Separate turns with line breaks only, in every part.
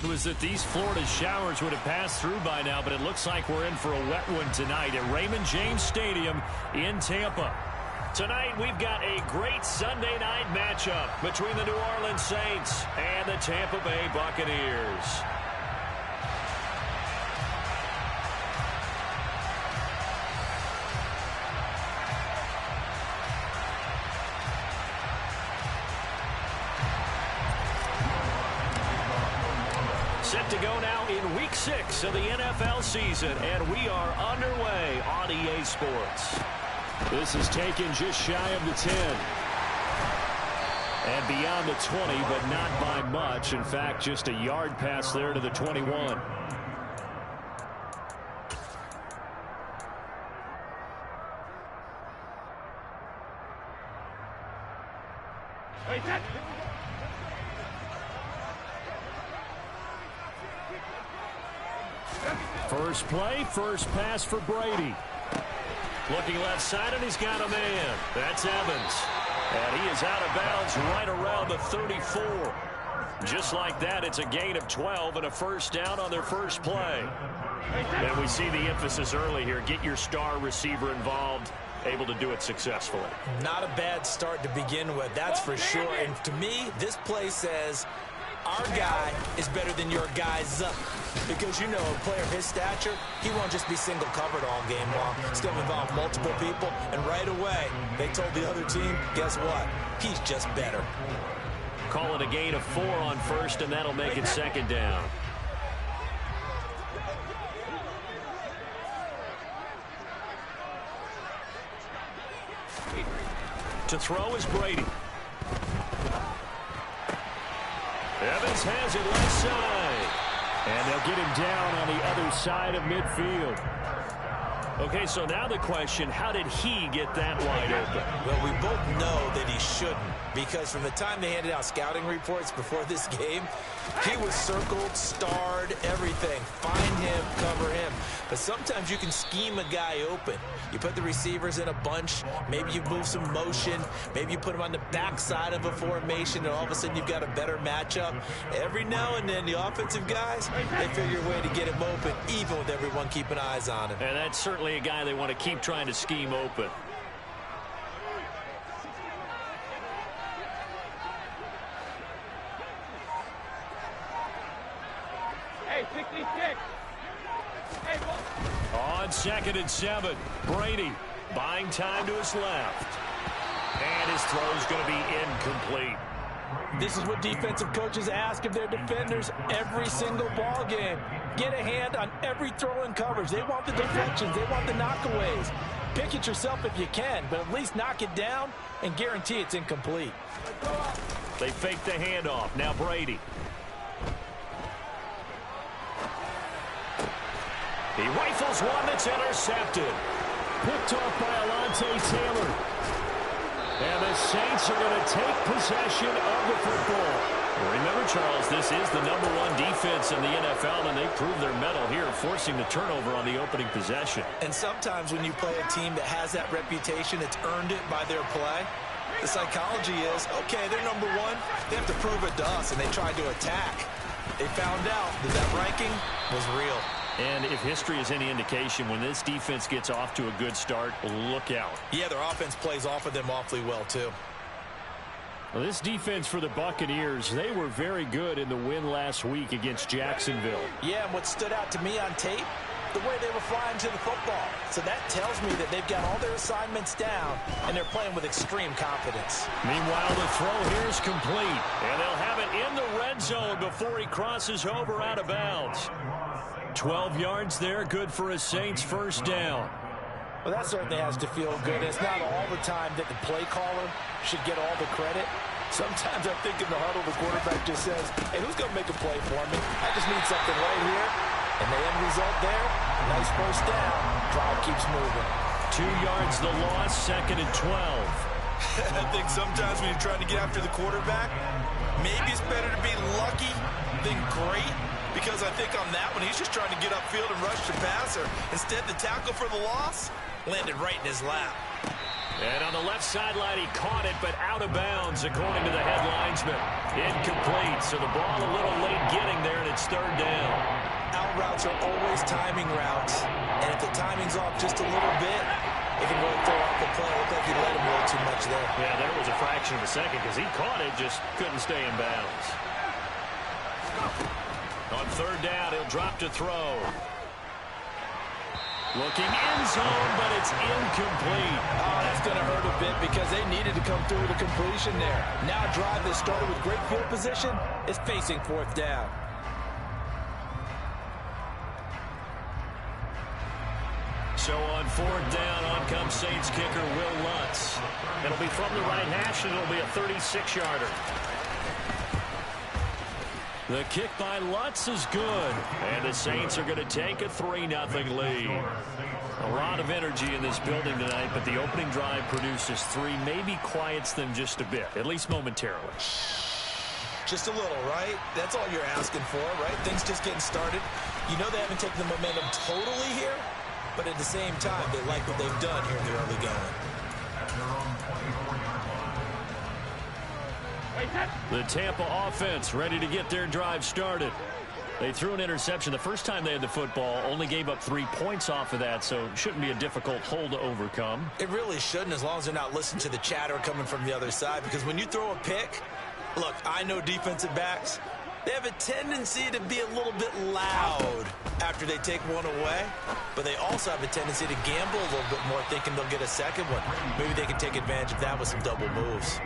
was that these Florida showers would have passed through by now, but it looks like we're in for a wet one tonight at Raymond James Stadium in Tampa. Tonight, we've got a great Sunday night matchup between the New Orleans Saints and the Tampa Bay Buccaneers. Set to go now in Week 6 of the NFL season, and we are underway on EA Sports. This is taken just shy of the 10. And beyond the 20, but not by much. In fact, just a yard pass there to the 21. First play, first pass for Brady. Looking left side, and he's got a man. That's Evans. And he is out of bounds right around the 34. Just like that, it's a gain of 12 and a first down on their first play. And we see the emphasis early here. Get your star receiver involved. Able to do it successfully.
Not a bad start to begin with, that's for sure. And to me, this play says our guy is better than your guy's up. Because, you know, a player of his stature, he won't just be single covered all game long. Still involve multiple people. And right away, they told the other team, guess what? He's just better.
Call it a gain of 4 on first, and that'll make it second down. To throw is Brady. Evans has it left side. And they'll get him down on the other side of midfield. Okay, so now the question, how did he get that wide open?
Well, we both know that he shouldn't, because from the time they handed out scouting reports before this game, he was circled, starred, everything. Find him, cover him. But sometimes you can scheme a guy open. You put the receivers in a bunch. Maybe you move some motion. Maybe you put him on the backside of a formation, and all of a sudden you've got a better matchup. Every now and then, the offensive guys, they figure a way to get him open, even with everyone keeping eyes on him.
And that's certainly a guy they want to keep trying to scheme open.
Hey, 66. Hey,
on 2nd and 7, Brady buying time to his left. And his throw is going to be incomplete.
This is what defensive coaches ask of their defenders every single ball game. Get a hand on every throw in coverage. They want the deflections. They want the knockaways. Pick it yourself if you can, but at least knock it down and guarantee it's incomplete.
They fake the handoff. Now Brady. He rifles one that's intercepted. Picked off by Alontae Taylor. And the Saints are going to take possession of the football. Remember, Charles, this is the #1 defense in the NFL, and they proved their mettle here, forcing the turnover on the opening possession.
And sometimes when you play a team that has that reputation, it's earned it by their play. The psychology is, okay, they're #1. They have to prove it to us, and they tried to attack. They found out that ranking was real.
And if history is any indication, when this defense gets off to a good start, look out.
Yeah, their offense plays off of them awfully well, too.
Well, this defense for the Buccaneers, they were very good in the win last week against Jacksonville.
Yeah, and what stood out to me on tape, the way they were flying to the football. So that tells me that they've got all their assignments down, and they're playing with extreme confidence.
Meanwhile, the throw here is complete, and they'll have it in the red zone before he crosses over out of bounds. 12 yards there, good for a Saints first down.
Well, that certainly has to feel good. It's not all the time that the play caller should get all the credit. Sometimes I think in the huddle, the quarterback just says, hey, who's going to make a play for me? I just need something right here. And the end result there, nice first down. Drive keeps moving.
2 yards the loss, 2nd and 12.
I think sometimes when you're trying to get after the quarterback, maybe it's better to be lucky than great. Because I think on that one, he's just trying to get upfield and rush the passer. Instead, the tackle for the loss landed right in his lap.
And on the left sideline, he caught it, but out of bounds, according to the head linesman. Incomplete, so the ball a little late getting there, and it's third down.
Out routes are always timing routes, and if the timing's off just a little bit, it can really throw off the play. It looked like he let him a little too much there.
Yeah, there was a fraction of a second because he caught it, just couldn't stay in bounds. On third down, he'll drop to throw. Looking end zone, but it's incomplete.
Oh, that's going to hurt a bit because they needed to come through with a completion there. Now a drive that started with great field position is facing fourth down.
So on fourth down, on comes Saints kicker Will Lutz. It'll be from the right hash, and it'll be a 36-yarder. The kick by Lutz is good, and the Saints are going to take a 3-0 lead. A lot of energy in this building tonight, but the opening drive produces 3, maybe quiets them just a bit, at least momentarily.
Just a little, right? That's all you're asking for, right? Things just getting started. You know they haven't taken the momentum totally here, but at the same time, they like what they've done here in the early going.
The Tampa offense ready to get their drive started. They threw an interception the first time they had the football, only gave up 3 points off of that, so it shouldn't be a difficult hole to overcome.
It really shouldn't, as long as they're not listening to the chatter coming from the other side, because when you throw a pick, look, I know defensive backs, they have a tendency to be a little bit loud after they take one away, but they also have a tendency to gamble a little bit more, thinking they'll get a second one. Maybe they can take advantage of that with some double moves.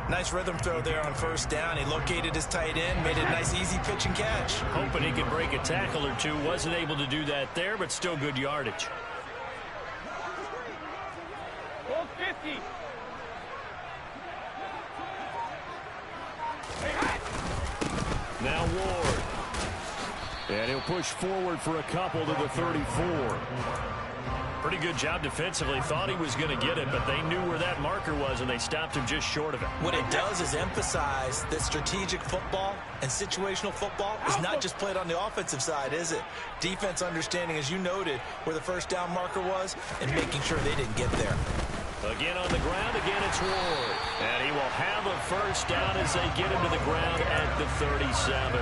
Nice rhythm throw there on first down. He located his tight end, made a nice easy pitch and catch.
Hoping he could break a tackle or two. Wasn't able to do that there, but still good yardage.
Ball 50.
Now Ward. And he'll push forward for a couple to the 34. Pretty good job defensively. Thought he was going to get it, but they knew where that marker was, and they stopped him just short of it.
What it does is emphasize that strategic football and situational football is not just played on the offensive side, is it? Defense understanding, as you noted, where the first down marker was and making sure they didn't get there.
Again on the ground, again it's Ward. And he will have a first down as they get him to the ground at the 37.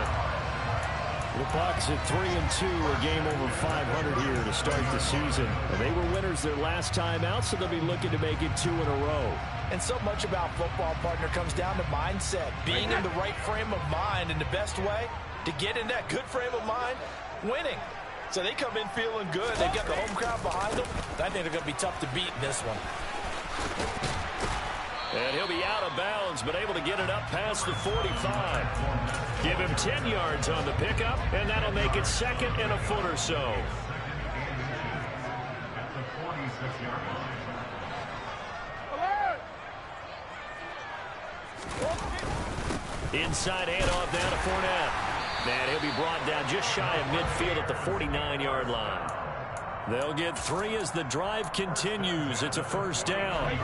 The Bucs at 3-2, a game over 500 here to start the season. And they were winners their last time out, so they'll be looking to make it 2 in a row.
And so much about football, partner, comes down to mindset. Being in the right frame of mind, and the best way to get in that good frame of mind, winning. So they come in feeling good. They've got the home crowd behind them. I think they're going to be tough to beat in this one.
And he'll be out of bounds, but able to get it up past the 45. Give him 10 yards on the pickup, and that'll make it second and a foot or so. Inside handoff down to Fournette. And he'll be brought down just shy of midfield at the 49-yard line. They'll get 3 as the drive continues. It's a first down.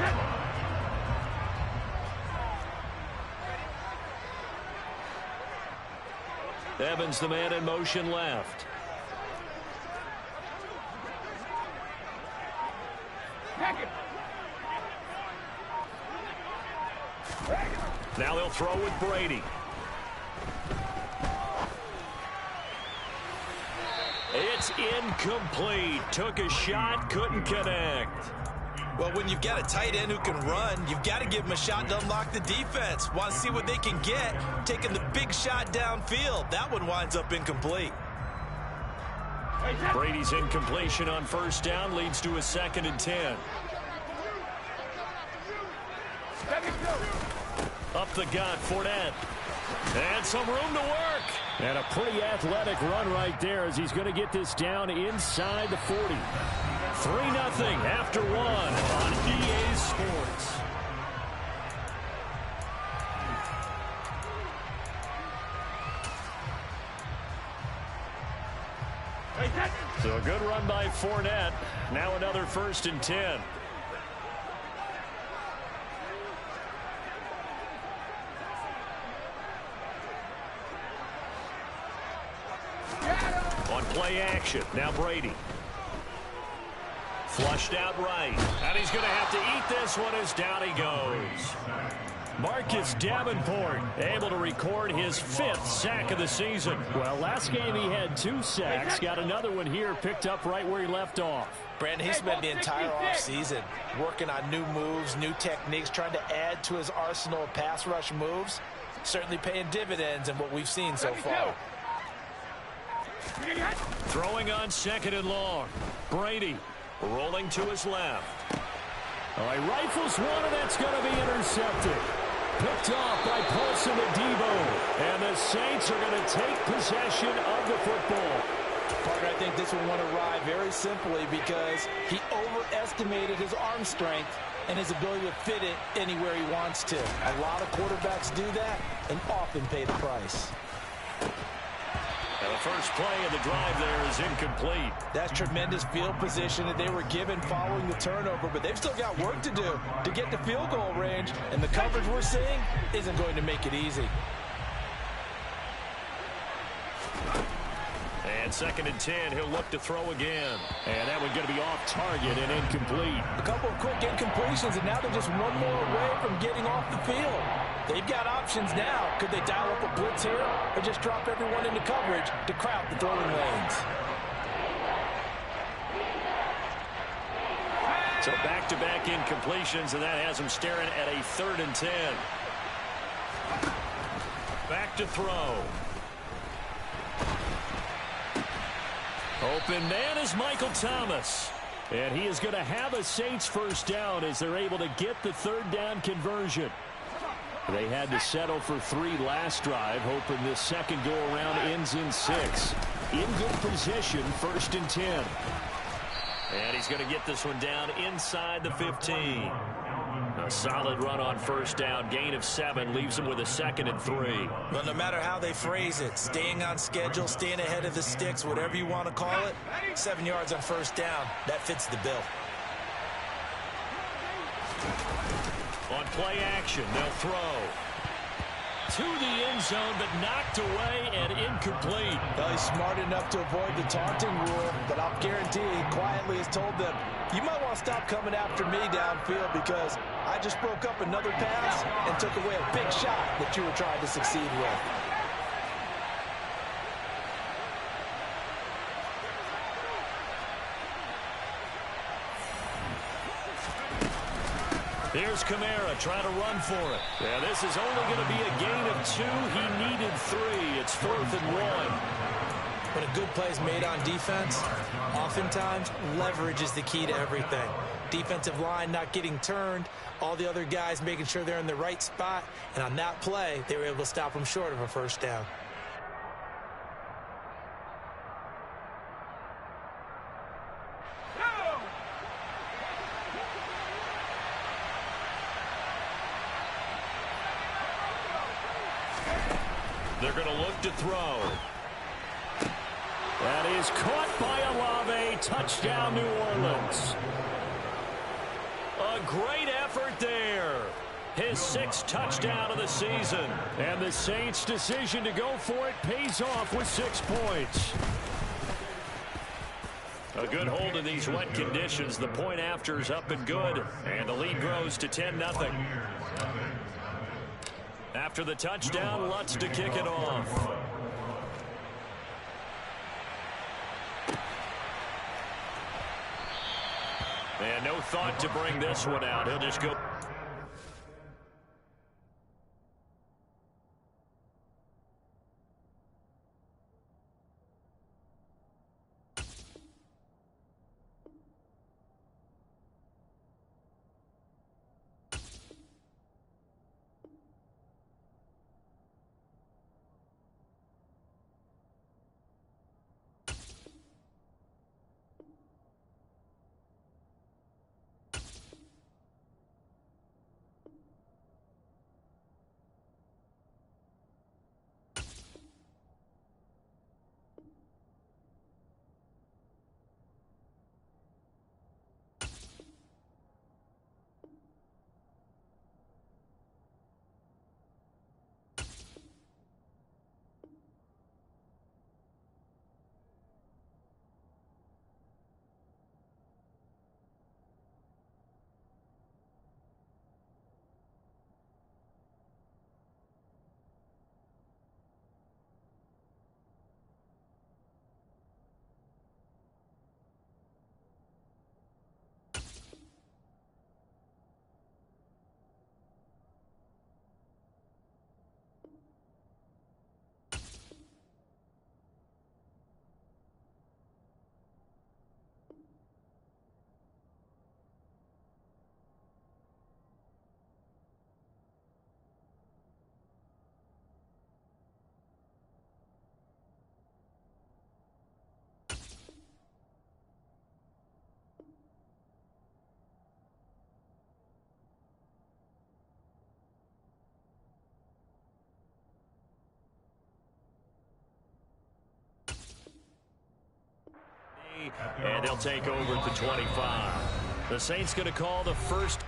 Evans, the man in motion left. Now they'll throw with Brady. It's incomplete. Took a shot, couldn't connect.
Well, when you've got a tight end who can run, you've got to give him a shot to unlock the defense. Want to see what they can get, taking the big shot downfield. That one winds up incomplete.
Brady's incompletion on first down leads to a 2nd and 10. Up the gut, Fournette. And some room to work. And a pretty athletic run right there as he's going to get this down inside the 40. 3-0 after 1 on EA Sports. So a good run by Fournette. Now another 1st and 10. On play action, now Brady. Flushed out right. And he's going to have to eat this one as down he goes. Marcus Davenport able to record his 5th sack of the season. Well, last game he had 2 sacks. Got another one here picked up right where he left off.
Brandon, he spent the entire offseason working on new moves, new techniques, trying to add to his arsenal of pass rush moves. Certainly paying dividends in what we've seen so far.
Throwing on 2nd and long. Brady rolling to his left. Oh, he rifles one, and that's going to be intercepted. Picked off by Paulson Adebo. And the Saints are going to take possession of the football.
Parker, I think this one went awry very simply because he overestimated his arm strength and his ability to fit it anywhere he wants to. A lot of quarterbacks do that and often pay the price.
And the first play of the drive there is incomplete.
That's tremendous field position that they were given following the turnover, but they've still got work to do to get to field goal range, and the coverage we're seeing isn't going to make it easy.
And 2nd and 10, he'll look to throw again. And that one's going to be off target and incomplete.
A couple of quick incompletions, and now they're just one more away from getting off the field. They've got options now. Could they dial up a blitz here or just drop everyone into coverage to crowd the throwing lanes?
So back-to-back incompletions, and that has them staring at a 3rd and 10. Back to throw. Open man is Michael Thomas. And he is going to have a Saints first down as they're able to get the 3rd down conversion. They had to settle for 3 last drive, hoping this second go-around ends in 6. In good position, 1st and 10. And he's going to get this one down inside the 15. A solid run on 1st down. Gain of 7 leaves him with a 2nd and 3.
But no matter how they phrase it, staying on schedule, staying ahead of the sticks, whatever you want to call it, 7 yards on 1st down, that fits the bill.
On play action, they'll throw to the end zone, but knocked away and incomplete.
Well, he's smart enough to avoid the taunting rule, but I'll guarantee he quietly has told them, you might want to stop coming after me downfield because I just broke up another pass and took away a big shot that you were trying to succeed with.
Here's Kamara trying to run for it. Yeah, this is only going to be a gain of 2. He needed 3. It's 4th and 1.
When a good play is made on defense, oftentimes leverage is the key to everything. Defensive line not getting turned, all the other guys making sure they're in the right spot, and on that play, they were able to stop them short of a 1st down.
They're going to look to throw. That is caught by Olave. Touchdown, New Orleans. A great effort there. His 6th touchdown of the season. And the Saints' decision to go for it pays off with 6 points. A good hold in these wet conditions. The point after is up and good. And the lead grows to 10-0. After the touchdown, Lutz to kick it off. And no thought to bring this one out. He'll just go. And they'll take over at the 25. The Saints going to call the first.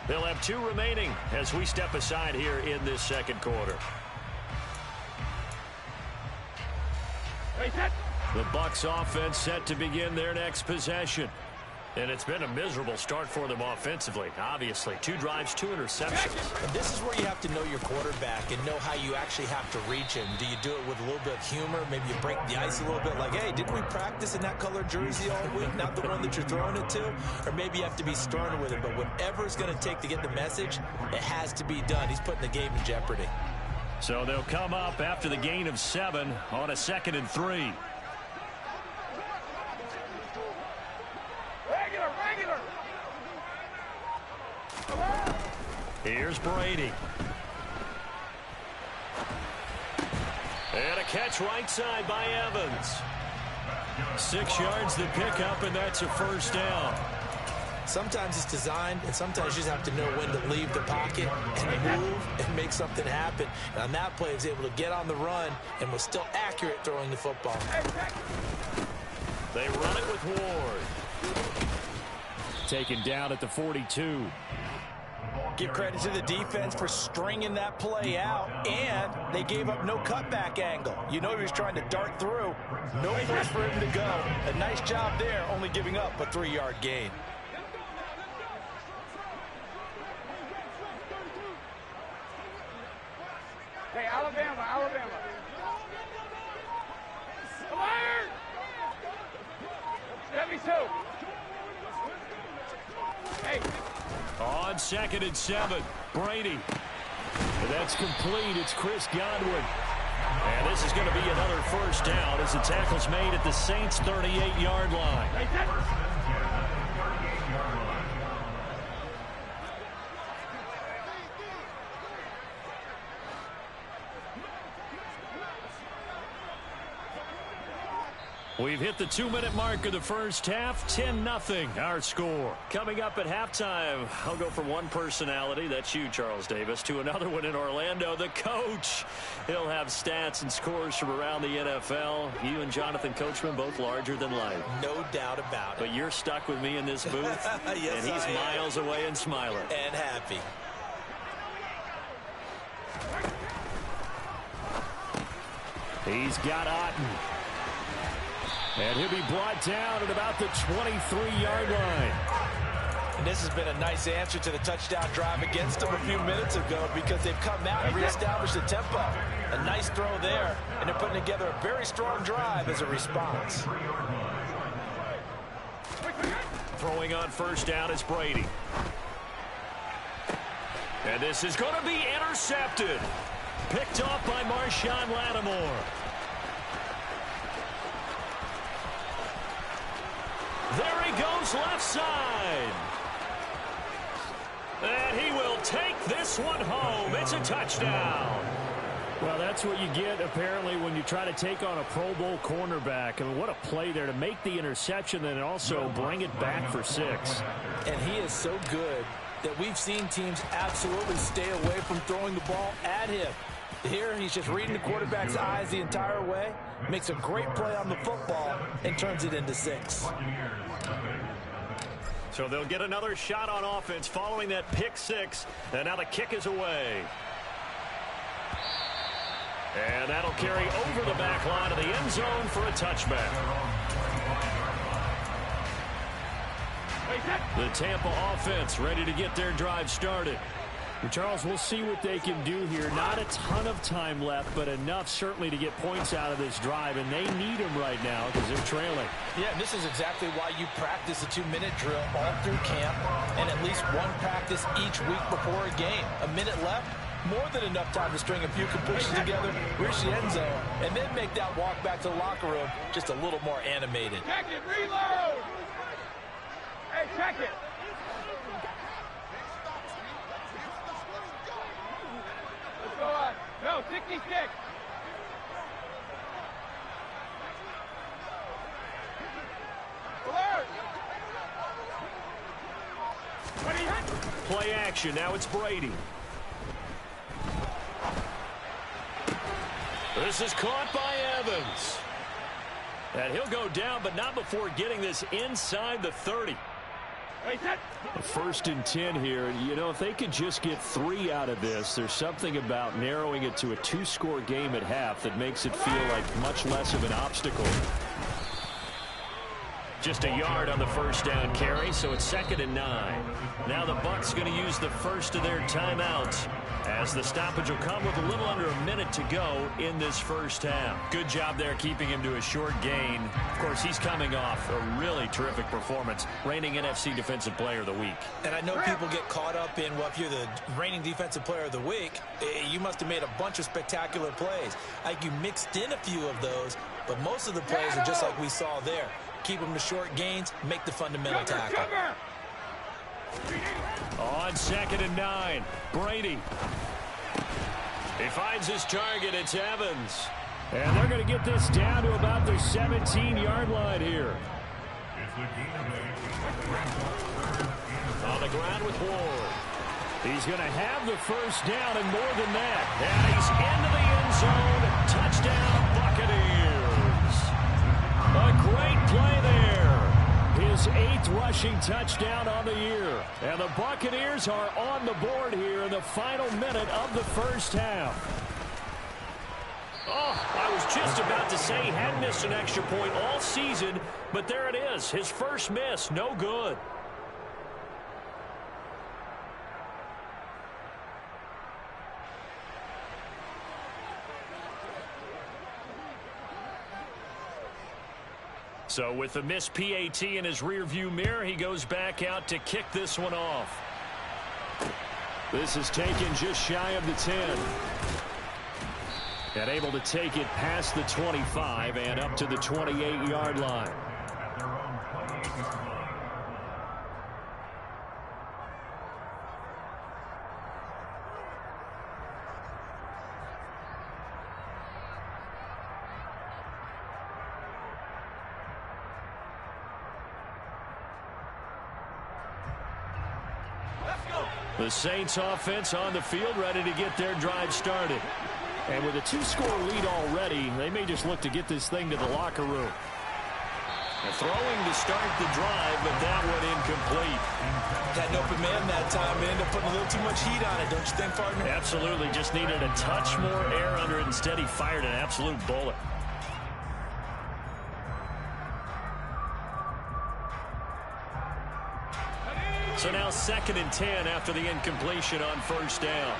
They'll have 2 remaining as we step aside here in this second quarter. The Bucs offense set to begin their next possession. And it's been a miserable start for them offensively, obviously. 2 drives, 2 interceptions.
And this is where you have to know your quarterback and know how you actually have to reach him. Do you do it with a little bit of humor? Maybe you break the ice a little bit like, hey, didn't we practice in that color jersey all week, not the one that you're throwing it to? Or maybe you have to be sterner with it. But whatever it's going to take to get the message, it has to be done. He's putting the game in jeopardy.
So they'll come up after the gain of 7 on a 2nd and 3. Here's Brady. And a catch right side by Evans. 6 yards the pickup, and that's a first down.
Sometimes it's designed, and sometimes you just have to know when to leave the pocket and move and make something happen. And on that play, he was able to get on the run and was still accurate throwing the football.
They run it with Ward. Taken down at the 42.
Give credit to the defense for stringing that play out, and they gave up no cutback angle. You know he was trying to dart through. No place for him to go. A nice job there, only giving up a 3-yard gain.
Hey, Alabama. Fire! 72. Hey.
On 2nd and 7, Brady. That's complete. It's Chris Godwin. And this is going to be another first down as the tackle's made at the Saints' 38-yard line. We've hit the 2-minute mark of the first half. 10-0 our score. Coming up at halftime, I'll go from one personality, that's you, Charles Davis, to another one in Orlando, the coach. He'll have stats and scores from around the NFL. You and Jonathan Coachman both larger than life.
No doubt about it.
But you're stuck with me in this booth,
yes,
and he's miles away and smiling.
And happy.
He's got Otten. And he'll be brought down at about the 23-yard line.
And this has been a nice answer to the touchdown drive against them a few minutes ago because they've come out and reestablished the tempo. A nice throw there, and they're putting together a very strong drive as a response.
Throwing on first down is Brady. And this is going to be intercepted. Picked off by Marshawn Lattimore. There he goes left side. And he will take this one home. It's a touchdown. Well, that's what you get, apparently, when you try to take on a Pro Bowl cornerback. I mean, what a play there to make the interception and also bring it back for 6.
And he is so good that we've seen teams absolutely stay away from throwing the ball at him. Here, he's just reading the quarterback's eyes the entire way, makes a great play on the football, and turns it into 6.
So they'll get another shot on offense following that pick 6, and now the kick is away. And that'll carry over the back line of the end zone for a touchback. The Tampa offense ready to get their drive started. And Charles, we'll see what they can do here. Not a ton of time left, but enough certainly to get points out of this drive, and they need them right now because they're trailing.
Yeah, this is exactly why you practice a 2-minute drill all through camp and at least one practice each week before a game. A minute left, more than enough time to string a few completions together, reach the end zone, and then make that walk back to the locker room just a little more animated.
Check it, reload! Hey, check it! Let's go on. No, 66. Alert!
Play action. Now it's Brady. This is caught by Evans. And he'll go down, but not before getting this inside the 30.
Hey, set.
First and 10 here. You know, if they could just get 3 out of this, there's something about narrowing it to a 2-score game at half that makes it feel like much less of an obstacle. Just a yard on the first down carry, so it's 2nd and 9. Now the Bucs going to use the first of their timeouts, as the stoppage will come with a little under a minute to go in this first half. Good job there keeping him to a short gain. Of course, he's coming off a really terrific performance, reigning NFC Defensive Player of the Week.
And I know people get caught up in, well, if you're the reigning Defensive Player of the Week, you must have made a bunch of spectacular plays. Like you mixed in a few of those, but most of the plays are just like we saw there. Keep them to short gains, make the fundamental tackle.
On 2nd and 9, Brady. He finds his target. It's Evans. And they're going to get this down to about their 17-yard line here. On the ground with Ward. He's going to have the first down and more than that. And he's into the end zone. Touchdown, Buccaneers. A great play there. His 8th rushing touchdown on the year. And the Buccaneers are on the board here in the final minute of the first half. Oh, I was just about to say he hadn't missed an extra point all season, but there it is. His first miss, no good. So with the missed PAT in his rearview mirror, he goes back out to kick this one off. This is taken just shy of the 10. And able to take it past the 25 and up to the 28-yard line. The Saints offense on the field, ready to get their drive started. And with a 2-score lead already, they may just look to get this thing to the locker room. Throwing to start the drive, but that one incomplete.
Had an open man that time, and ended up putting a little too much heat on it, don't you think, partner?
Absolutely, just needed a touch more air under it. Instead, he fired an absolute bullet. So now 2nd and 10 after the incompletion on first down.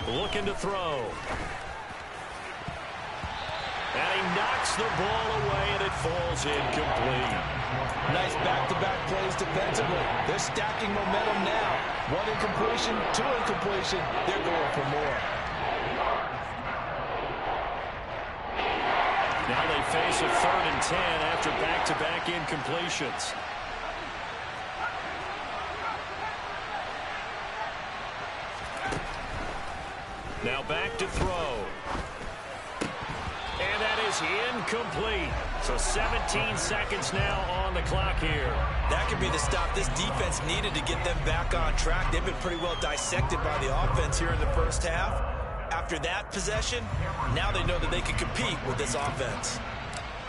Looking to throw. And he knocks the ball away, and it falls incomplete.
Nice back-to-back plays defensively. They're stacking momentum now. 1 incompletion, 2 incompletion. They're going for more.
Now they face a 3rd and 10 after back-to-back incompletions. Now back to throw. And that is incomplete. So 17 seconds now on the clock here.
That could be the stop this defense needed to get them back on track. They've been pretty well dissected by the offense here in the first half. After that possession, now they know that they can compete with this offense.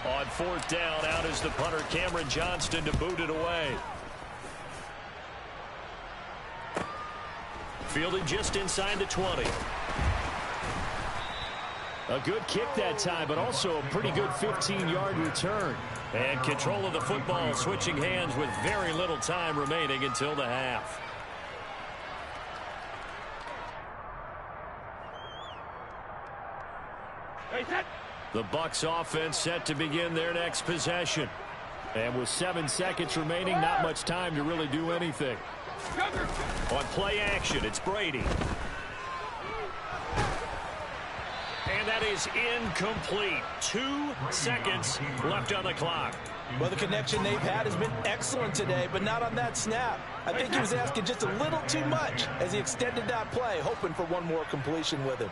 On 4th down, out is the punter, Cameron Johnston, to boot it away. Fielded just inside the 20. A good kick that time, but also a pretty good 15-yard return. And control of the football, switching hands with very little time remaining until the half. The Bucs offense set to begin their next possession. And with 7 seconds remaining, not much time to really do anything. On play action, it's Brady. And that is incomplete. 2 seconds left on the clock.
Well, the connection they've had has been excellent today, but not on that snap. I think he was asking just a little too much as he extended that play, hoping for one more completion with him.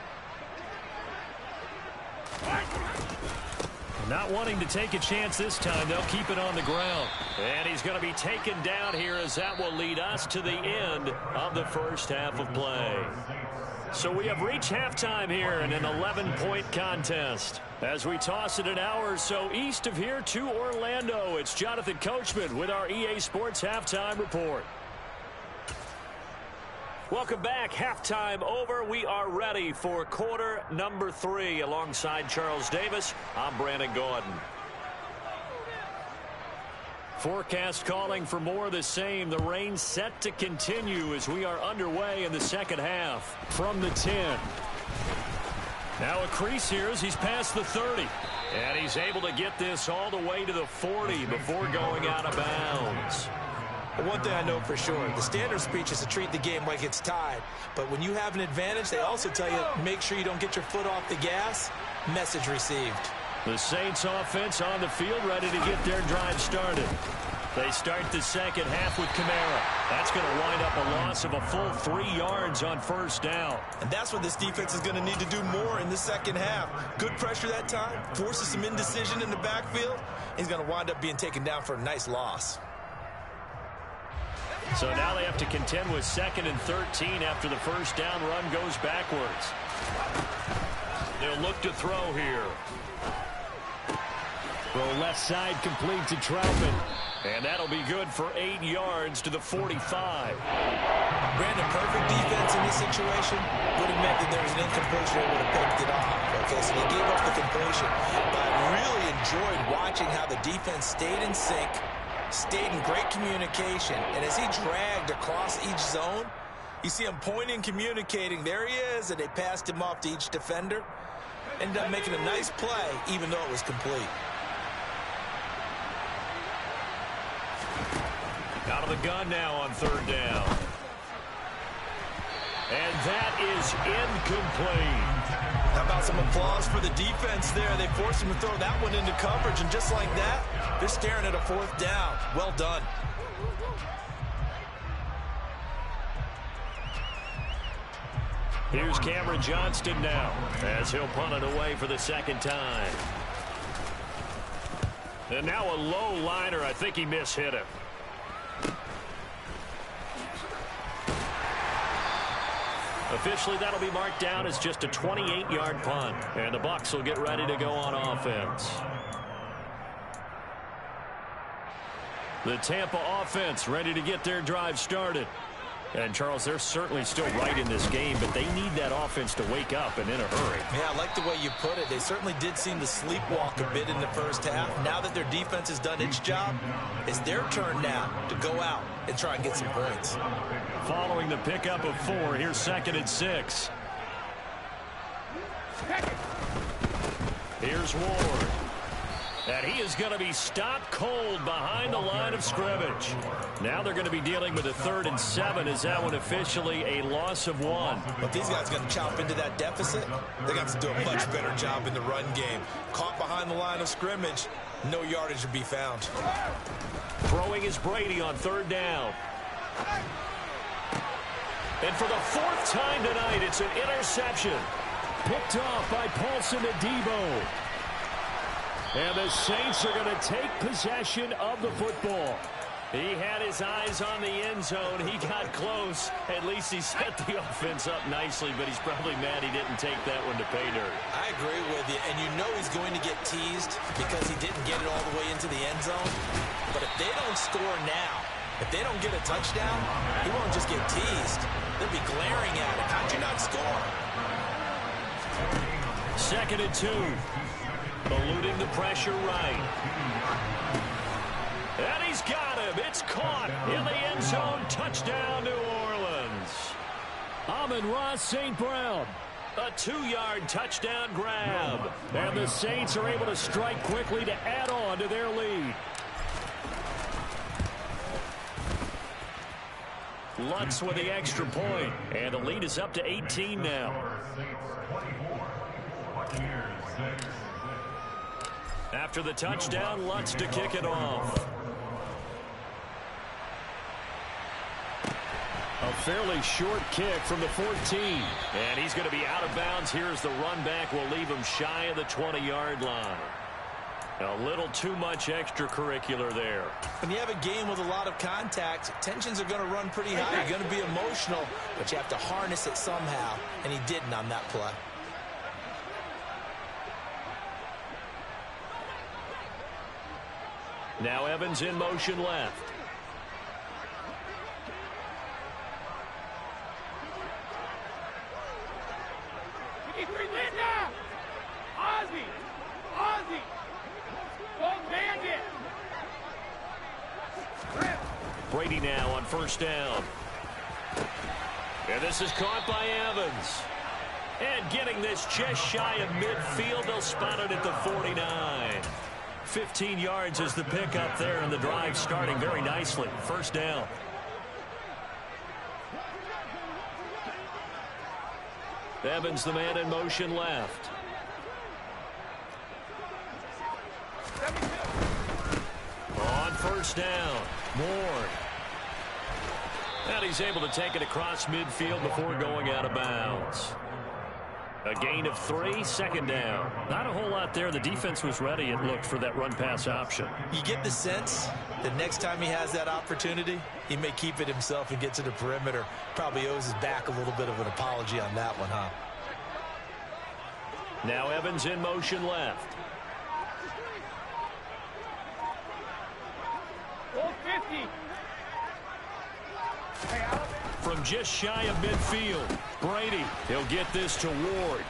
Not wanting to take a chance this time, they'll keep it on the ground. And he's going to be taken down here, as that will lead us to the end of the first half of play. So we have reached halftime here in an 11-point contest. As we toss it an hour or so east of here to Orlando, it's Jonathan Coachman with our EA Sports Halftime Report. Welcome back. Halftime over. We are ready for quarter number 3. Alongside Charles Davis, I'm Brandon Gordon. Forecast calling for more of the same. The rain set to continue as we are underway in the second half. From the 10. Now a crease here as he's past the 30. And he's able to get this all the way to the 40 before going out of bounds.
One thing I know for sure, the standard speech is to treat the game like it's tied. But when you have an advantage, they also tell you, make sure you don't get your foot off the gas. Message received.
The Saints offense on the field, ready to get their drive started. They start the second half with Kamara. That's going to wind up a loss of a full 3 yards on first down.
And that's what this defense is going to need to do more in the second half. Good pressure that time, forces some indecision in the backfield. He's going to wind up being taken down for a nice loss.
So now they have to contend with 2nd and 13 after the first down run goes backwards. They'll look to throw here. Throw left side complete to Troutman. And that'll be good for 8 yards to the 45.
Brandon, perfect defense in this situation would have meant that there was an incompletion that would have picked it off. Okay, so they gave up the completion. But I really enjoyed watching how the defense stayed in sync, stayed in great communication. And as he dragged across each zone, you see him pointing, communicating. There he is, and they passed him off to each defender. Ended up making a nice play, even though it was complete.
Out of the gun now on 3rd down. And that is incomplete.
How about some applause for the defense there? They forced him to throw that one into coverage, and just like that, they're staring at a 4th down. Well done.
Here's Cameron Johnston now as he'll punt it away for the 2nd time. And now a low liner. I think he mishit him. Officially, that'll be marked down as just a 28-yard punt. And the Bucs will get ready to go on offense. The Tampa offense ready to get their drive started. And, Charles, they're certainly still right in this game, but they need that offense to wake up and in a hurry.
Yeah, I like the way you put it. They certainly did seem to sleepwalk a bit in the first half. Now that their defense has done its job, it's their turn now to go out and try and get some points.
Following the pickup of 4, here's 2nd and 6. Here's Ward. And he is going to be stopped cold behind the line of scrimmage. Now they're going to be dealing with a 3rd and 7. Is that one officially a loss of 1?
But these guys are going to chop into that deficit. They're going to have to do a much better job in the run game. Caught behind the line of scrimmage, no yardage to be found.
Throwing is Brady on 3rd down. And for the 4th time tonight, it's an interception. Picked off by Paulson Adebo. And the Saints are going to take possession of the football. He had his eyes on the end zone. He got close. At least he set the offense up nicely, but he's probably mad he didn't take that one to pay dirt.
I agree with you, and you know he's going to get teased because he didn't get it all the way into the end zone. But if they don't score now, if they don't get a touchdown, he won't just get teased. They'll be glaring at him. How'd you not score?
2nd and 2. Eluding the pressure right. And he's got him. It's caught in the end zone. Touchdown, New Orleans. Amon-Ra St. Brown. A 2-yard touchdown grab. And the Saints are able to strike quickly to add on to their lead. Lutz with the extra point. And the lead is up to 18 now. After the touchdown, Lutz to kick it off. A fairly short kick from the 14. And he's going to be out of bounds here as the run back will leave him shy of the 20-yard line. A little too much extracurricular there.
When you have a game with a lot of contact, tensions are going to run pretty high. You're going to be emotional, but you have to harness it somehow, and he didn't on that play.
Now Evans in motion left. Brady now on first down. And this is caught by Evans. And getting this just shy of midfield, they'll spot it at the 49. 15 yards is the pickup there, and the drive starting very nicely. First down. Evans, the man in motion left. On first down, Ward. And he's able to take it across midfield before going out of bounds. A gain of 3, second down. Not a whole lot there. The defense was ready, it looked, for that run-pass option.
You get the sense that next time he has that opportunity, he may keep it himself and get to the perimeter. Probably owes his back a little bit of an apology on that one, huh?
Now Evans in motion left. From just shy of midfield, Brady, he'll get this to Ward.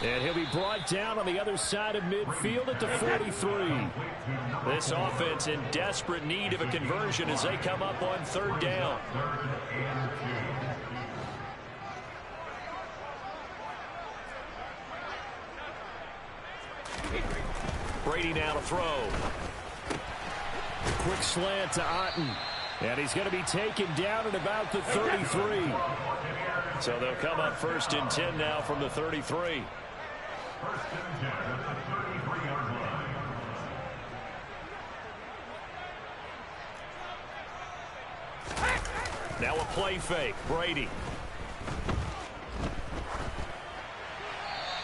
And he'll be brought down on the other side of midfield at the 43. This offense in desperate need of a conversion as they come up on third down. Brady now to throw. Quick slant to Otten. And he's going to be taken down at about the 33. So they'll come up first and 10 now from the 33. Now a play fake. Brady.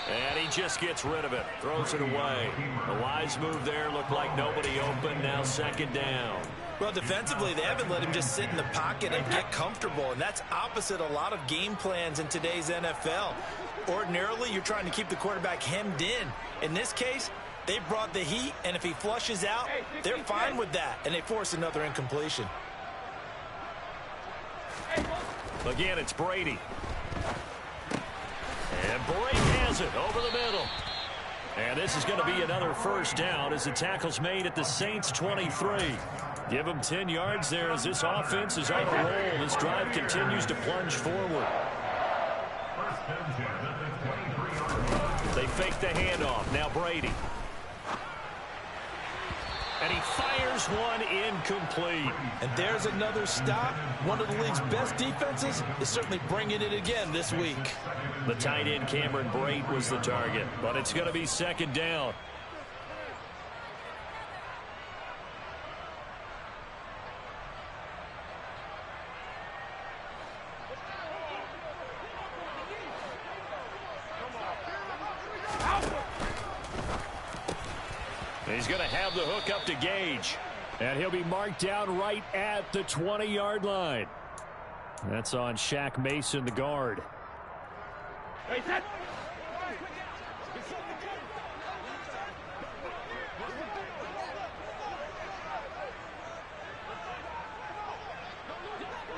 And he just gets rid of it. Throws it away. A wise move there. Looked like nobody open. Now second down.
Well, defensively, they haven't let him just sit in the pocket and get comfortable, and that's opposite a lot of game plans in today's NFL. Ordinarily, you're trying to keep the quarterback hemmed in. In this case, they brought the heat, and if he flushes out, they're fine with that, and they force another incompletion.
Again, it's Brady. And Brady has it over the middle. And this is going to be another first down as the tackle's made at the Saints' 23. Give them 10 yards there as this offense is on a roll. This drive continues to plunge forward. They fake the handoff. Now Brady. And he fires one incomplete.
And there's another stop. One of the league's best defenses is certainly bringing it again this week.
The tight end Cameron Brate was the target, but it's going to be second down. He's going to have the hook up to Gage. And he'll be marked down right at the 20-yard line. That's on Shaq Mason, the guard.
Hey, set.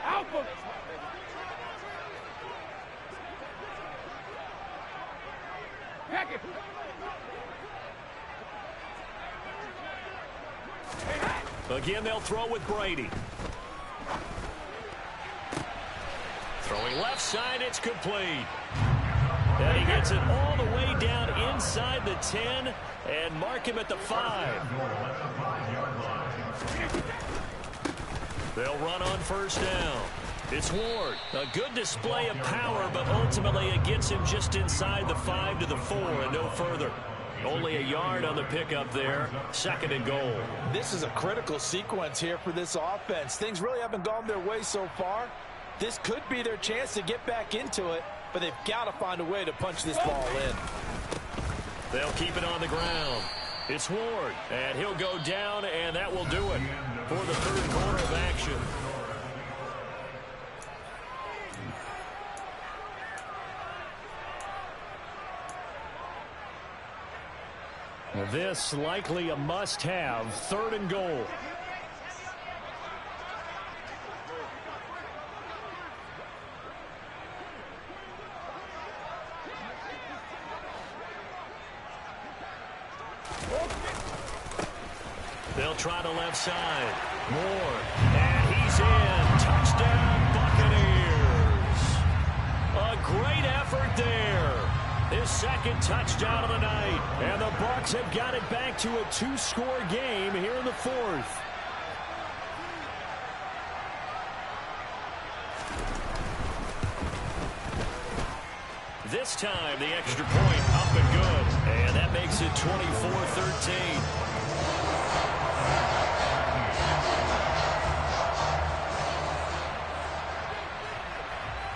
Alpha. Pack it.
Again, they'll throw with Brady. Throwing left side, it's complete. And he gets it all the way down inside the 10 and mark him at the 5. They'll run on first down. It's Ward. A good display of power, but ultimately it gets him just inside the 5 to the 4 and no further. Only a yard on the pickup there. Second and goal.
This is a critical sequence here for this offense. Things really haven't gone their way so far. This could be their chance to get back into it, but they've got to find a way to punch this ball in.
They'll keep it on the ground. It's Ward, and he'll go down, and that will do it for the third quarter of action. This likely a must-have, 3rd and goal. They'll try to left side. Moore, and he's in. Touchdown, Buccaneers. A great effort there. His 2nd touchdown of the night. And the Bucs have got it back to a 2-score game here in the 4th. This time, the extra point up and good. And that makes it 24-13.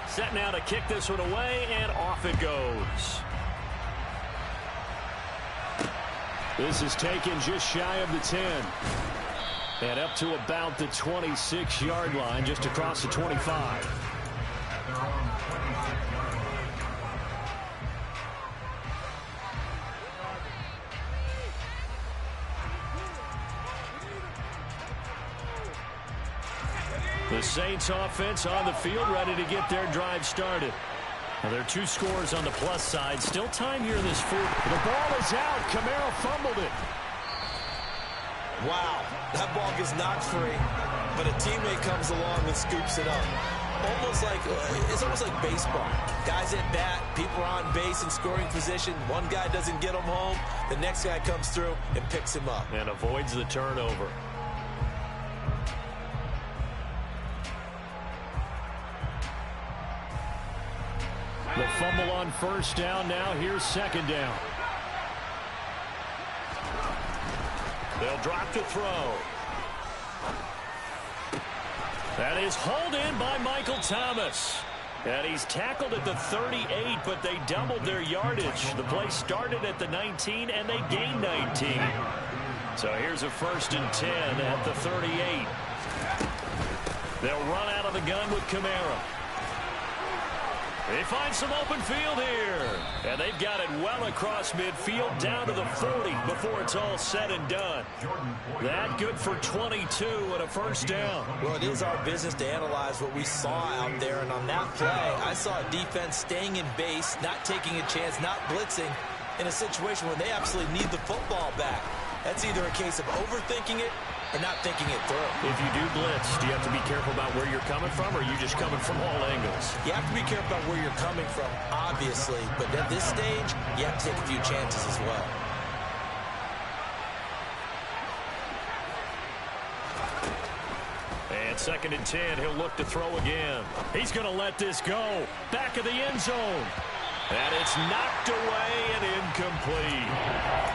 Set now to kick this one away, and off it goes. This is taken just shy of the 10. And up to about the 26-yard line, just across the 25. The Saints offense on the field, ready to get their drive started. Now, there are 2 scores on the plus side. Still time here in this 4th. The ball is out. Kamara fumbled it.
Wow, that ball gets knocked free, but a teammate comes along and scoops it up. It's almost like baseball. Guys at bat, people are on base in scoring position. One guy doesn't get him home. The next guy comes through and picks him up.
And avoids the turnover. The fumble on 1st down. Now here's 2nd down. They'll drop to throw. That is hauled in by Michael Thomas. And he's tackled at the 38, but they doubled their yardage. The play started at the 19, and they gained 19. So here's a 1st and 10 at the 38. They'll run out of the gun with Kamara. They find some open field here. And they've got it well across midfield down to the 40 before it's all said and done. That good for 22 and a 1st down.
Well, it is our business to analyze what we saw out there. And on that play, I saw a defense staying in base, not taking a chance, not blitzing in a situation where they absolutely need the football back. That's either a case of overthinking it or not thinking it through.
If you do blitz, do you have to be careful about where you're coming from, or are you just coming from all angles?
You have to be careful about where you're coming from, obviously. But at this stage, you have to take a few chances as well.
And 2nd and 10, he'll look to throw again. He's going to let this go. Back of the end zone. And it's knocked away and incomplete.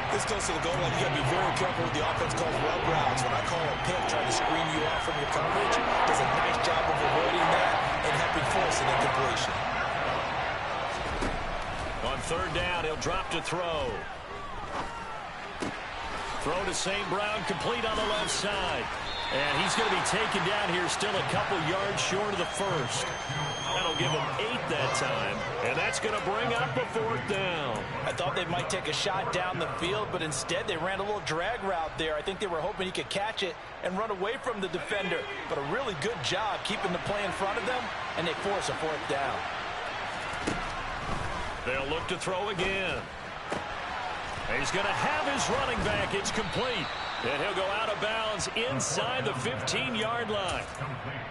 This goes to the goal line. You got to be very careful with the offense calls rub routes. When I call a pick, trying to screen you off from your coverage, does a nice job of avoiding that and helping force an incompletion.
On 3rd down, he'll drop to throw. Throw to St. Brown, complete on the left side. And he's going to be taken down here, still a couple yards short of the 1st. That'll give him 8 that time, and that's going to bring up a 4th down.
I thought they might take a shot down the field, but instead they ran a little drag route there. I think they were hoping he could catch it and run away from the defender, but a really good job keeping the play in front of them, and they force a 4th down.
They'll look to throw again. He's going to have his running back. It's complete. And he'll go out of bounds inside the 15-yard line.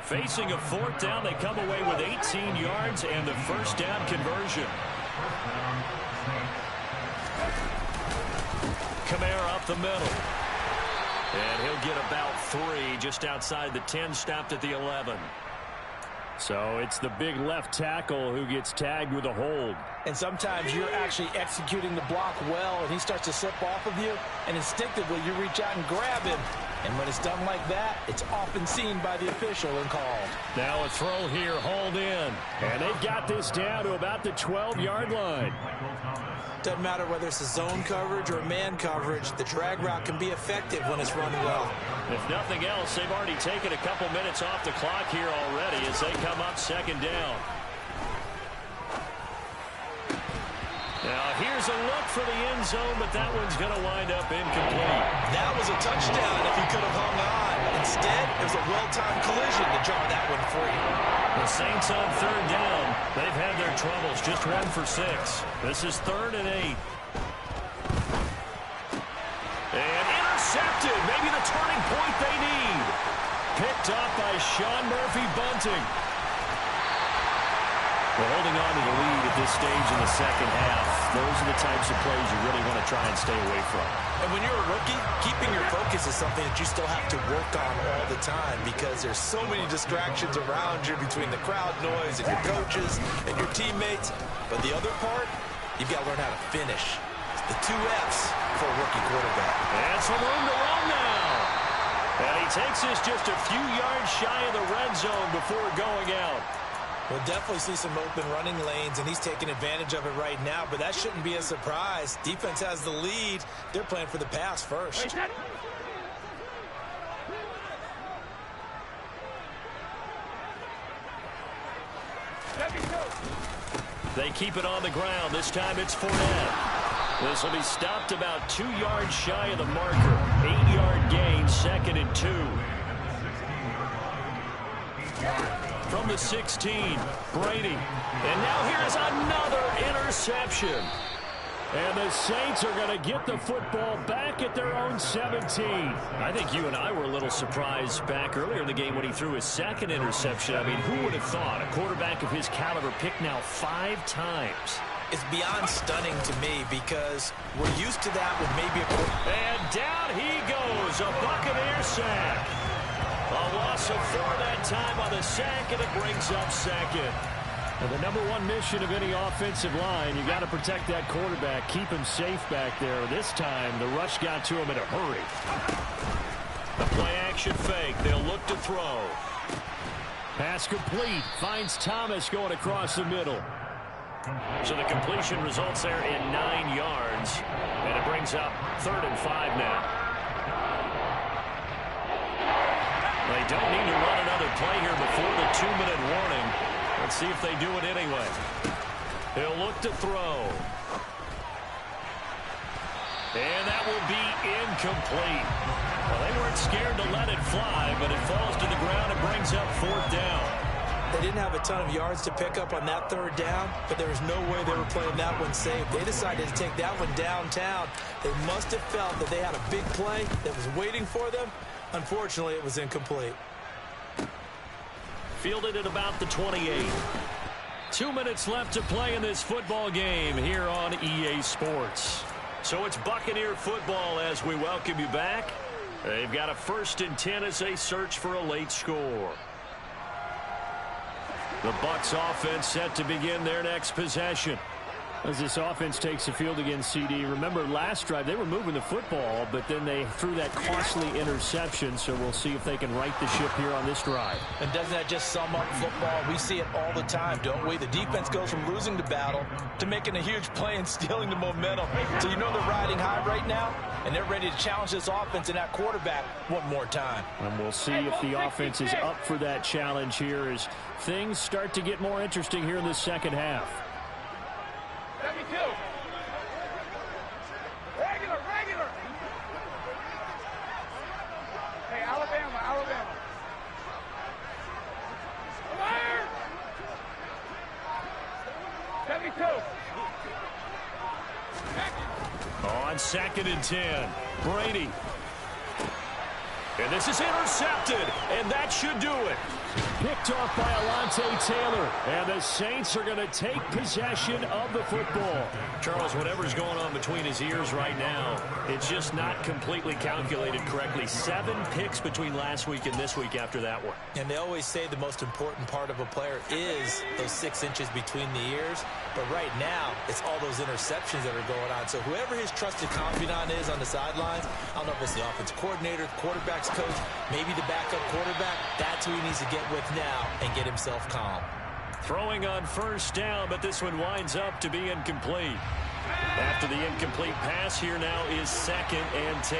Facing a 4th down, they come away with 18 yards and the 1st down conversion. Kamara up the middle. And he'll get about 3 just outside the 10, stopped at the 11. So it's the big left tackle who gets tagged with a hold.
And sometimes you're actually executing the block well, and he starts to slip off of you, and instinctively you reach out and grab him, And when it's done like that, it's often seen by the official and called.
Now a throw here, hauled in. And they've got this down to about the 12-yard line.
Doesn't matter whether it's a zone coverage or man coverage, the drag route can be effective when it's run well.
If nothing else, they've already taken a couple minutes off the clock here already as they come up second down. Now here's a look for the end zone, but that one's going to wind up incomplete.
That was a touchdown if he could have hung on. Instead, it was a well-timed collision to draw that one free.
The Saints on third down. They've had their troubles, just 1 for 6. This is 3rd and 8. And intercepted, maybe the turning point they need. Picked up by Sean Murphy-Bunting. Well, holding on to the lead at this stage in the second half, those are the types of plays you really want to try and stay away from.
And when you're a rookie, keeping your focus is something that you still have to work on all the time because there's so many distractions around you between the crowd noise and your coaches and your teammates. But the other part, you've got to learn how to finish. It's the 2 F's for a rookie quarterback.
And some room to run now. And he takes us just a few yards shy of the red zone before going out.
We'll definitely see some open running lanes, and he's taking advantage of it right now, but that shouldn't be a surprise. Defense has the lead. They're playing for the pass first.
They keep it on the ground. This time it's Fournette. This will be stopped about 2 yards shy of the marker. 8-yard gain, 2nd and 2. From the 16, Brady. And now here's another interception. And the Saints are going to get the football back at their own 17. I think you and I were a little surprised back earlier in the game when he threw his 2nd interception. I mean, who would have thought a quarterback of his caliber picked now 5 times?
It's beyond stunning to me because we're used to that with maybe a quarterback.
And down he goes, a Buccaneer sack. A loss of 4 that time on the sack, and it brings up 2nd. And the number 1 mission of any offensive line, you got to protect that quarterback, keep him safe back there. This time, the rush got to him in a hurry. A play-action fake. They'll look to throw. Pass complete. Finds Thomas going across the middle. So the completion results there in 9 yards. And it brings up 3rd and 5 now. They don't need to run another play here before the 2-minute warning. Let's see if they do it anyway. He'll look to throw. And that will be incomplete. Well, they weren't scared to let it fly, but it falls to the ground and brings up 4th down.
They didn't have a ton of yards to pick up on that 3rd down, but there was no way they were playing that one safe. They decided to take that one downtown. They must have felt that they had a big play that was waiting for them. Unfortunately, it was incomplete.
Fielded at about the 28. 2 minutes left to play in this football game here on EA Sports. So it's Buccaneer football as we welcome you back. They've got a 1st and 10 as they search for a late score. The Bucs offense set to begin their next possession. As this offense takes the field against CD, remember last drive they were moving the football, but then they threw that costly interception, so we'll see if they can right the ship here on this drive.
And doesn't that just sum up football? We see it all the time, don't we? The defense goes from losing the battle to making a huge play and stealing the momentum. So you know they're riding high right now, and they're ready to challenge this offense and that quarterback one more time.
And we'll see if the offense is up for that challenge here as things start to get more interesting here in the second half.
72. Regular. Hey, Alabama. Fire! 72.
On 2nd and 10, Brady. And this is intercepted, and that should do it. picked off by Alontae Taylor. And the Saints are going to take possession of the football. Charles, whatever's going on between his ears right now, it's just not completely calculated correctly. 7 picks between last week and this week after that one.
And they always say the most important part of a player is those 6 inches between the ears. But right now, it's all those interceptions that are going on. So whoever his trusted confidant is on the sidelines, I don't know if it's the offensive coordinator, the quarterback's coach, maybe the backup quarterback, that's who he needs to get with now and get himself calm.
Throwing on first down, but this one winds up to be incomplete. After the incomplete pass, here now is 2nd and 10.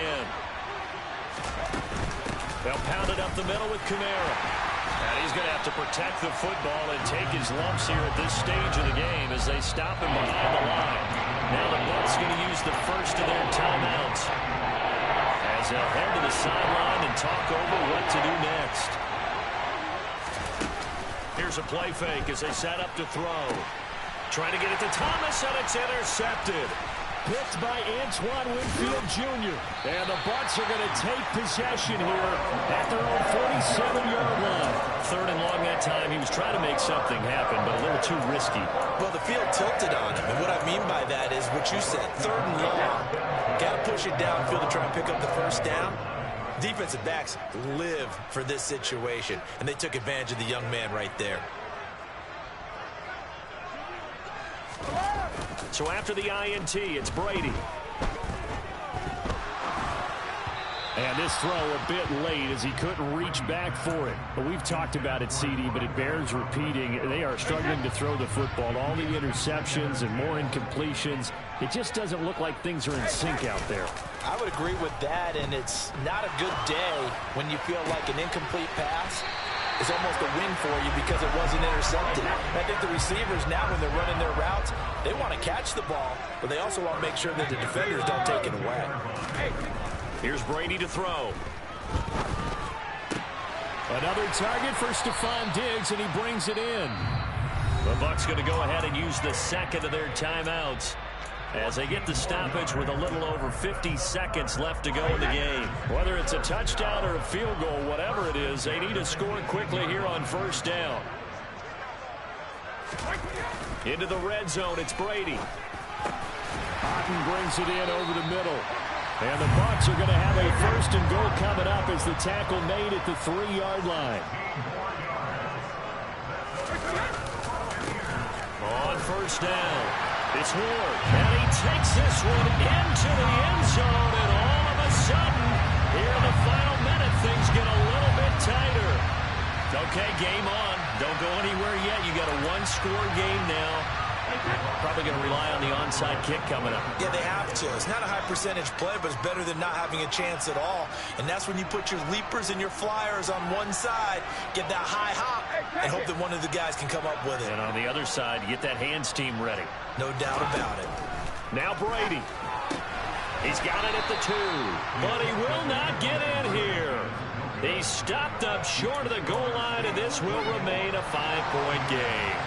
They'll pound it up the middle with Kamara. And he's going to have to protect the football and take his lumps here at this stage of the game as they stop him behind the line. Now the Bucs going to use the first of their timeouts as they'll head to the sideline and talk over what to do next. Here's a play fake as they set up to throw. Trying to get it to Thomas, and it's intercepted. Picked by Antoine Winfield Jr. And the Bucs are going to take possession here at their own 47-yard line. 3rd and long that time. He was trying to make something happen, but a little too risky.
Well, the field tilted on him. And what I mean by that is what you said. 3rd and long. Got to push it downfield to try and pick up the first down. Defensive backs live for this situation, and they took advantage of the young man right there.
So after the INT, it's Brady. And this throw a bit late as he couldn't reach back for it. But we've talked about it, CD, but it bears repeating. They are struggling to throw the football. All the interceptions and more incompletions. It just doesn't look like things are in sync out there.
I would agree with that, and it's not a good day when you feel like an incomplete pass is almost a win for you because it wasn't intercepted. I think the receivers now, when they're running their routes, they want to catch the ball, but they also want to make sure that the defenders don't take it away.
Here's Brady to throw. Another target for Stephon Diggs, and he brings it in. The Bucs going to go ahead and use the 2nd of their timeouts as they get the stoppage with a little over 50 seconds left to go in the game. Whether it's a touchdown or a field goal, whatever it is, they need to score quickly here on first down. Into the red zone, it's Brady. Otten brings it in over the middle. And the Bucs are going to have a 1st and goal coming up as the tackle made at the 3-yard line. On first down, it's Ward. And he takes this one into the end zone. And all of a sudden, here in the final minute, things get a little bit tighter. Okay, game on. Don't go anywhere yet. You got a 1-score game now. Probably going to rely on the onside kick coming up.
Yeah, they have to. It's not a high-percentage play, but it's better than not having a chance at all. And that's when you put your leapers and your flyers on one side, get that high hop, and hope that one of the guys can come up with it.
And on the other side, you get that hands team ready.
No doubt about it.
Now Brady. He's got it at the 2, but he will not get in here. He's stopped up short of the goal line, and this will remain a 5-point game.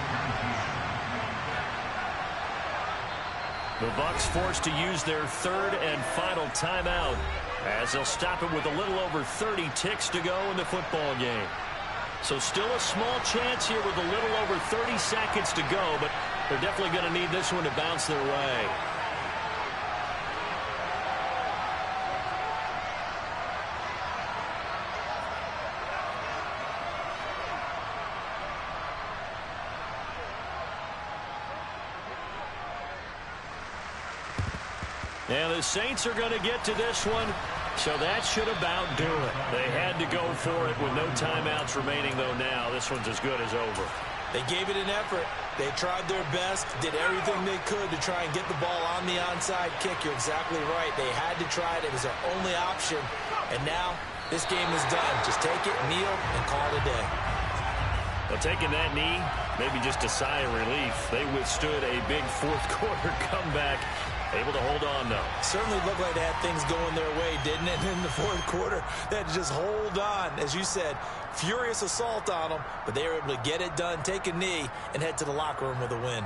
The Bucs forced to use their 3rd and final timeout as they'll stop it with a little over 30 ticks to go in the football game. So still a small chance here with a little over 30 seconds to go, but they're definitely going to need this one to bounce their way. And the Saints are going to get to this one, so that should about do it. They had to go for it with no timeouts remaining, though now this one's as good as over.
They gave it an effort. They tried their best, did everything they could to try and get the ball on the onside kick. You're exactly right. They had to try it. It was their only option. And now this game is done. Just take it, kneel, and call it a day.
Well, taking that knee, maybe just a sigh of relief. They withstood a big fourth-quarter comeback. Able to hold on, though.
Certainly looked like they had things going their way, didn't it? In the 4th quarter, they had to just hold on. As you said, furious assault on them, but they were able to get it done, take a knee, and head to the locker room with a win.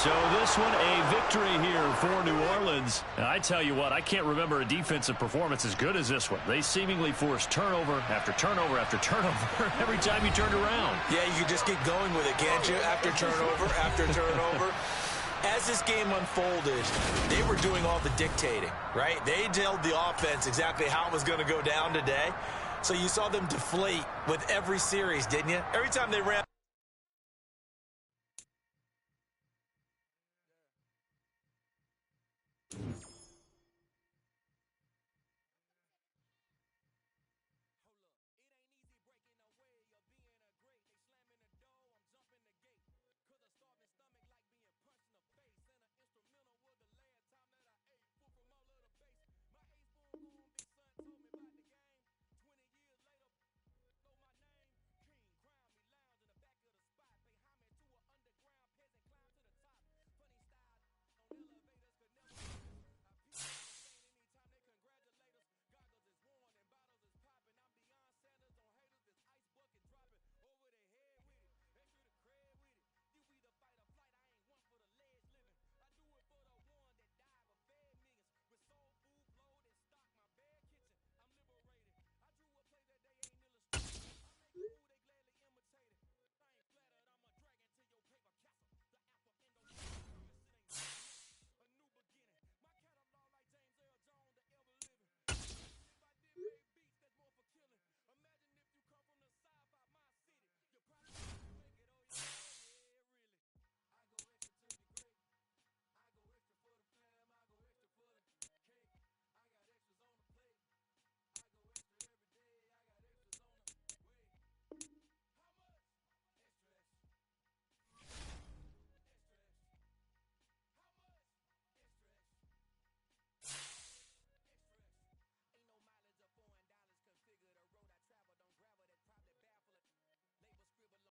So this one a victory here for New Orleans. And I tell you what, I can't remember a defensive performance as good as this one. They seemingly forced turnover after turnover after turnover every time you turned around.
Yeah, you can just keep going with it, can't you? After turnover, after turnover. As this game unfolded, they were doing all the dictating, right? They told the offense exactly how it was going to go down today. So you saw them deflate with every series, didn't you? Every time they ran